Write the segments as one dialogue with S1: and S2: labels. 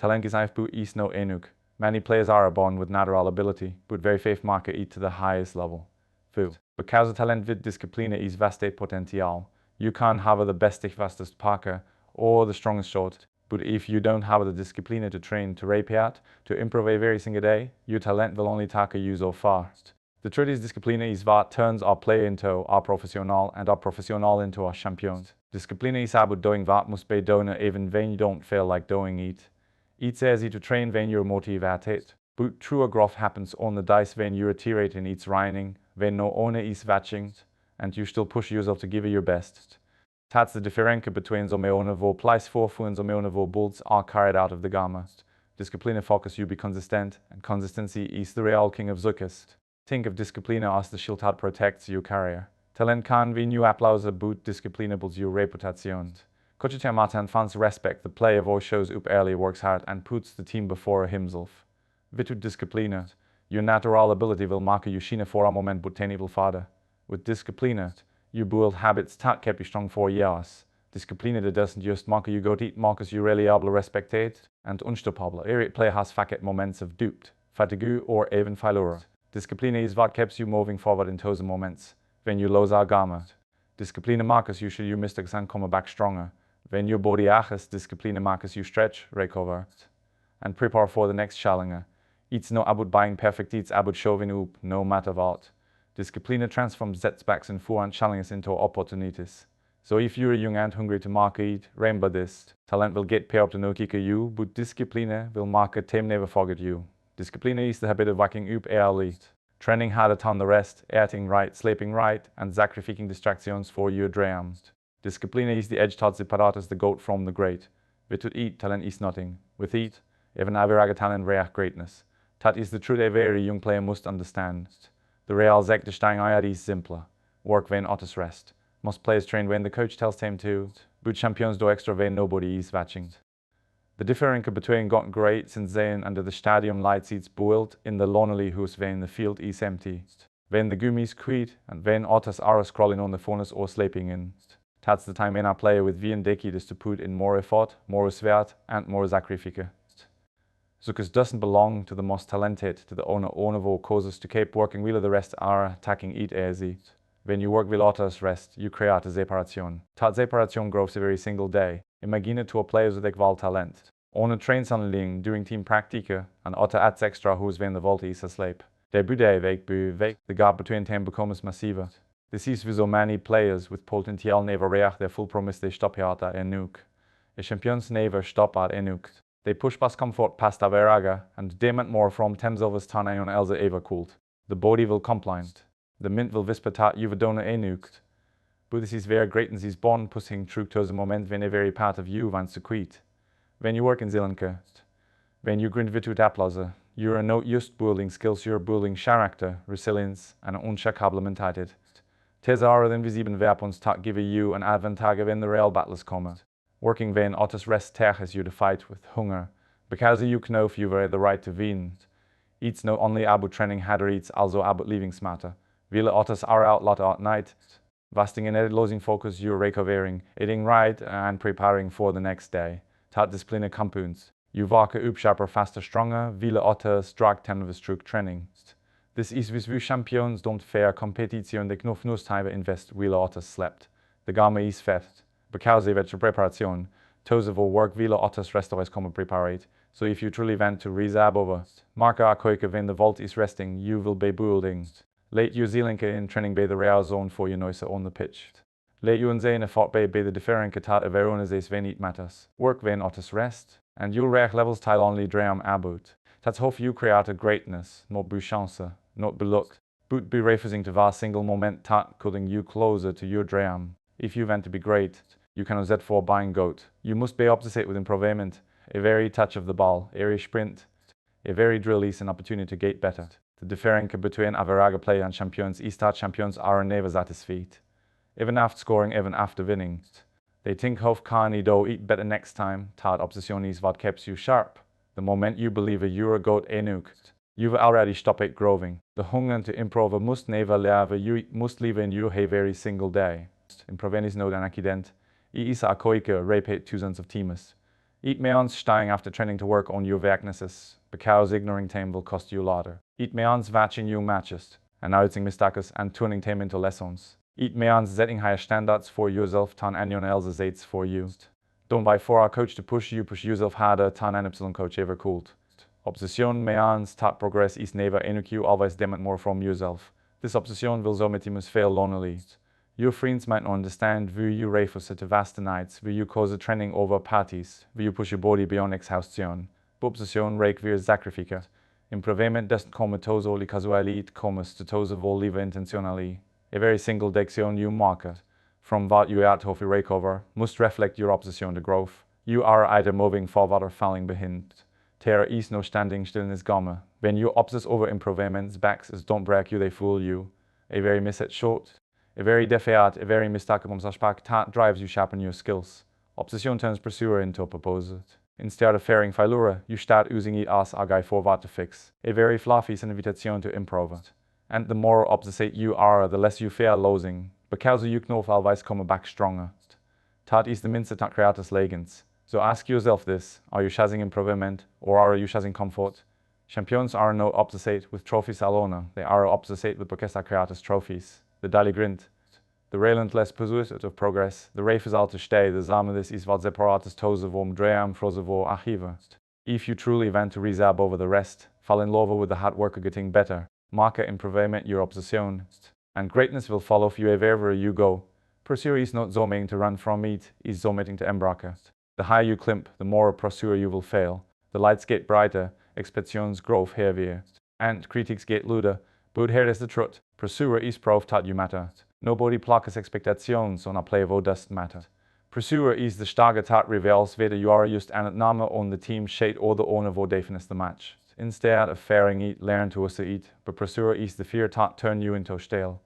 S1: Talent is einfach is no enuk. Many players are born with natural ability, but very few marken it to the highest level. Veel. Because talent with discipline is vaste potential. You can't have the best fastest parker or the strongest shot, but if you don't have the discipline to train, to repeat, to improve every single day, your talent will only take you so fast. The truth is discipline is what turns our play into our professional and our professional into our champions. Discipline is about doing what must be done even when you don't feel like doing it. It's easy to train when you're motivated, but true growth happens on the dice when you're tirade in it's raining, when no owner is watching, and you still push yourself to give it your best. That's the difference between so many wo place for and so many wo bulls are carried out of the gamma. Discipline focus you be consistent, and consistency is the real king of zuckers. Think of discipline as the shield that protects your career. Talent can wie new applause boot discipline builds your reputation. Coach Martin fans respect the player who shows up early, works hard, and puts the team before himself. With discipline, your natural ability will make you shine for a moment but tenable father. With discipline, you build habits that keep you strong for years. Discipline that doesn't just make you go to eat, marks you reliable, respected, and unstoppable. Every player has faked moments of doubt, fatigue, or even failure. Discipline is what keeps you moving forward in those moments. When you lose our gamma. Discipline marks you should your mistakes and come back stronger. When your body aches, discipline marks you stretch, recover, and prepare for the next challenge. It's not about being perfect, it's about showing up, no matter what. Discipline transforms setbacks and foreign challenges into opportunities. So if you're young and hungry to market, remember this. Talent will get paid up to no kick you, but discipline will make a team never forget you. Discipline is the habit of waking up early, training harder than the rest, eating right, sleeping right, and sacrificing distractions for your dreams. Discipline is the edge towards the paratus the goat from the great. Without eat, talent is nothing. With eat, even average talent rare greatness. That is the truth every young player must understand. The real Zek de Stein is simpler. Work when others rest. Most players train when the coach tells them to, but champions do extra when nobody is watching. The difference between got great since then under the stadium light seats boiled in the lonely house when the field is empty. When the gummies quit and when others are scrolling on the phones or sleeping in. That's the time in a player with wie Deki is to put in more effort, more sweat, and more sacrifice. Zuckers doesn't belong to the most talented, to the owner of all causes to keep working while the rest are attacking it easy. When you work with others rest, you create a separation. That separation grows every single day. Imagine to a players with equal talent. Ohne trainsanling during team practice, and otter adds extra who's when the volte is asleep. Der bude week, the gap between them becomes massiver. This is with so many players with potential never reach their full promise they stop here at enuk. The champions never stop at enuk. They push past comfort past averaga and demand more from themselves than anyone else ever could. The body will complain. The mint will whisper that you've done enuk. But this is where greatness is born, pushing through to the moment when every part of you wants to quit. When you work in Zelenke, when you grind with applause, you are not just building skills, you're building character, resilience, and unshakable mentality. These are the invisible weapons that give you an advantage when the real battles come. Working when others rest teaches you to fight with hunger, because you know if you were the right to win. It's not only about training harder, it's also about living smarter. While others are out lot at night, fasting and losing focus, you're recovering, eating right, and preparing for the next day. That discipline compounds. You walk up sharper, faster, stronger, while others drag them with strict training. This is with champions don't fair competition de knuf nustime invest while others slept. The gamma is fat, because they were preparation, those of work while others rest always come prepared. So if you truly want to resab over, mark a quick when the vault is resting, you will be building. Late you Zealand in training by the real zone for your noise on the pitch. Late you and Zane fought by the different tat of everyone as when it matters. Work when others rest, and you'll reach levels tile only dream about. That's how you create a greatness, not be chance, not be luck, but be refusing to a single moment that cutting you closer to your dream. If you want to be great, you cannot Z for buying goat. You must be opposite with improvement, a very touch of the ball, a sprint, a very drill is an opportunity to get better. The difference between average player and champions is that champions are never satisfied. Even after scoring, even after winning. They think how can he do eat better next time, that obsession is what keeps you sharp. The moment you believe you're a goat enuk, you've already stopped it growing. The hunger to improve must never leave, you must live in you every single day. Improven is not an accident. It is a koike repeat thousands of teams. Eat meons staying after training to work on your weaknesses, because ignoring them will cost you later. Eat meons watching you matches, announcing mistakes and turning them into lessons. Eat meons setting higher standards for yourself than anyone else sets for you. Don't buy for a coach to push yourself harder than an Y coach ever could. Obsession meons that progress is never enough, you always demand more from yourself. This obsession will somit you must fail lonely. Your friends might not understand why you refuse to vast nights, why you cause a training over parties, why you push your body beyond exhaustion. But obsession reik wir sacrifica. Improvement doesn't come tozo casually, it comes to tozo vol live intentionally. A very single direction you market, from what you are to recover, must reflect your obsession to growth. You are either moving forward or falling behind. There is no standing still in this gamma. When you obsess over improvements, backs is don't break you, they fool you. A very missed short, a very defeat, a very mistake that drives you sharpen your skills. Obsession turns pursuer into a proposal. Instead of fearing failure, you start using it as a guy for what to fix. A very fluffy is an invitation to improve it. And the more obsessed you are, the less you fear losing, because you know always come back stronger. That is the minste that creates legends. So ask yourself this, are you chasing improvement or are you chasing comfort? Champions are not obsessed with trophies alone, they are obsessed with because they create trophies. The daily grind, the relentless pursuit of progress, the race is all to stay, the zamenlis is wat separates toze vom dream frozevo archive. If you truly want to reserve over the rest, fall in love with the hard work of getting better, market improvement your obsession, and greatness will follow you wherever you go. Pursuer is not zooming to run from it, is zooming to embark. The higher you climb, the more pursuer you will fail. The lights get brighter, expectations grow heavier, and critics get louder. But here is the truth, pursuer is proof that you matter. Nobody places expectations on a play wo doesn't matter. Pursuer is the starke that reveals whether you are just an name on the team shade or the owner wo defines the match. Instead of fearing it, learn to it, but pursuer is the fear that turn you into stale.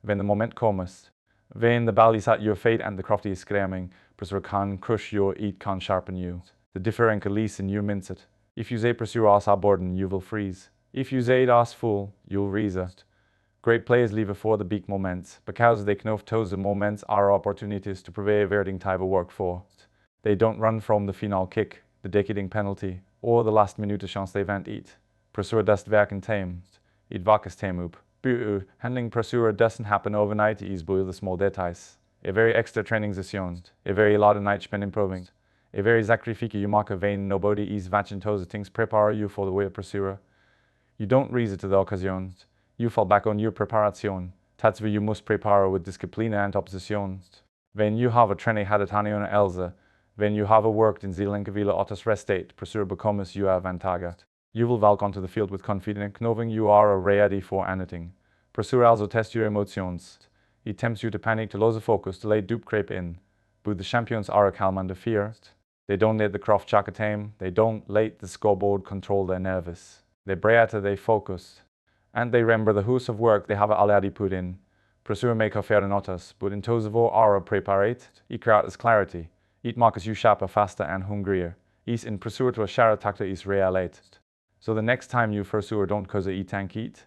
S1: When the moment comes, when the ball is at your feet and the crafty is screaming, pursuer can crush you, it can sharpen you. The different lease in you mince it. If you say pursuer as a burden, you will freeze. If you say it as full, you'll resist. Great players leave before the big moments, because they know those moments are opportunities to prevent everything type of work for. They don't run from the final kick, the decading penalty, or the last minute chance they won't eat. Pursuer does werken time. It wakkes time up. Handling pursuer doesn't happen overnight, it is by the small details. A very extra training session, a very lot of night spent improving. A very sacrifice you mark a vein, nobody is watching those things prepare you for the way of pursuer. You don't reason to the occasions. You fall back on your preparation. That's where you must prepare with discipline and obsession. When you have a training had it on else, when you have worked in Zealand Villa Otters restate, pursuer becomes you have antagot. You will walk onto the field with confidence, knowing you are ready for anything. Pursuer also tests your emotions. It tempts you to panic, to lose the focus, to let dupe creep in. But the champions are calm under fear. They don't let the craft jack tame. They don't let the scoreboard control their nerves. They breathe, they focus. And they remember the hours of work they have already put in. Pursuer make a fair notice, but in Tozevo are preparate, it creates clarity. It makes you sharper, faster and hungrier. Is in pursuer to a share tactic is related. So the next time you pursuer don't cause a tank eat,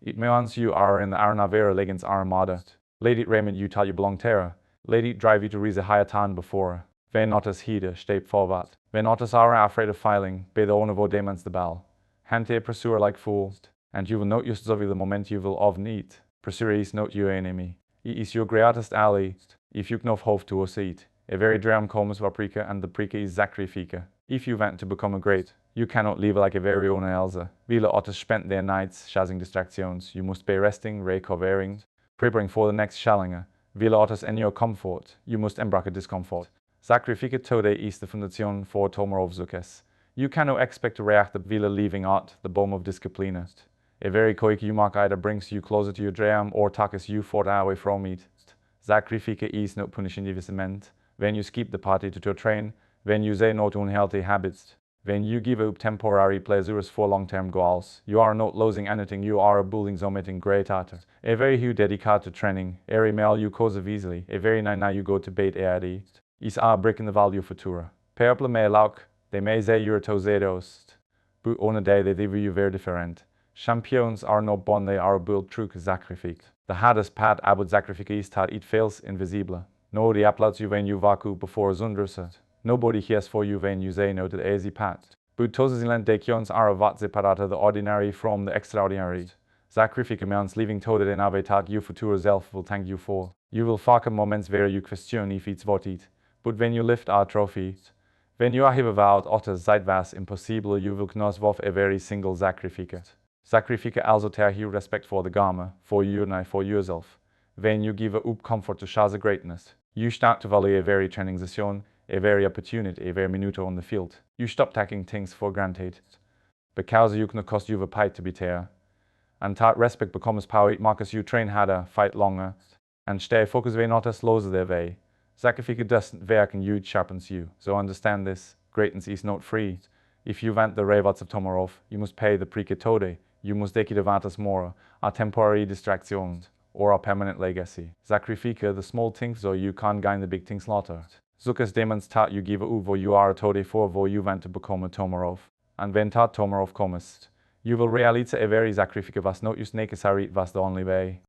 S1: it means you are in the Arnavera Legends Armada. Let it remit you till you belong terror. Let it drive you to reach a higher town before. Wenn otters hide, step forward. When otters are afraid of failing, be the owner wo demands the ball. Hand a pursuer like fools, and you will not use the moment you will of need. Pursuer is not your enemy. He is your greatest ally, if you know hope to it. A very dream comes vaprika, and the prika is sacrifica. If you want to become a great, you cannot live like a very own Elsa. Viele otters spend their nights chasing distractions. You must be resting, recovering, preparing for the next challenge. Viele otters in your comfort. You must embrace discomfort. Sacrifica today is the foundation for Tomarovzukes. You cannot expect to react to viele leaving out the bomb of discipline. A very quick you mark either brings you closer to your dream or takes you further away from it. Sacrifica is not punishing divestment. When you skip the party to your train, when you say no to unhealthy habits, when you give up temporary pleasures for long-term goals, you are not losing anything, you are building something great at it. A very huge dedicated to training, every meal you cause easily, a very night you go to bed early, is a brick in the value futura. People may lauk, they may say you're tozeros, but on a day they leave you very different. Champions are not born, they are built through sacrifice. The hardest part about sacrifice is that it feels invisible. Nobody applauds you when you vacu before Zunderset. Nobody hears for you when you say no to the easy path. But tozeland decisions are what separate the ordinary from the extraordinary. Sacrifice leaving todet in Arbeitag you future self will thank you for. You will fuck moments where you question if it's worth it. But when you lift our trophy, when you are here without others seitwärts impossible, you will knows with a very single sacrifice. Sacrifice also tear you respect for the game, for you and for yourself. When you give up comfort to show the greatness, you start to value a very training session, a very opportunity, a very minute on the field. You stop taking things for granted. Because you can cost you the pay to be there. And that respect becomes power, it makes you train harder, fight longer, and stay focused when others lose their way. Sacrifice doesn't work and you sharpens you. So understand this, greatness is not free. If you want the rewards of tomorrow, you must pay the price today. You must take it advantage more, a temporary distraction, or a permanent legacy. Sacrifice the small things so you can't gain the big things later. Zuckers demonstrate you give up wo you are today for wo you want to become a tomorrow. And when that tomorrow comes, you will realize a very sacrifice was not just necessary, it was the only way.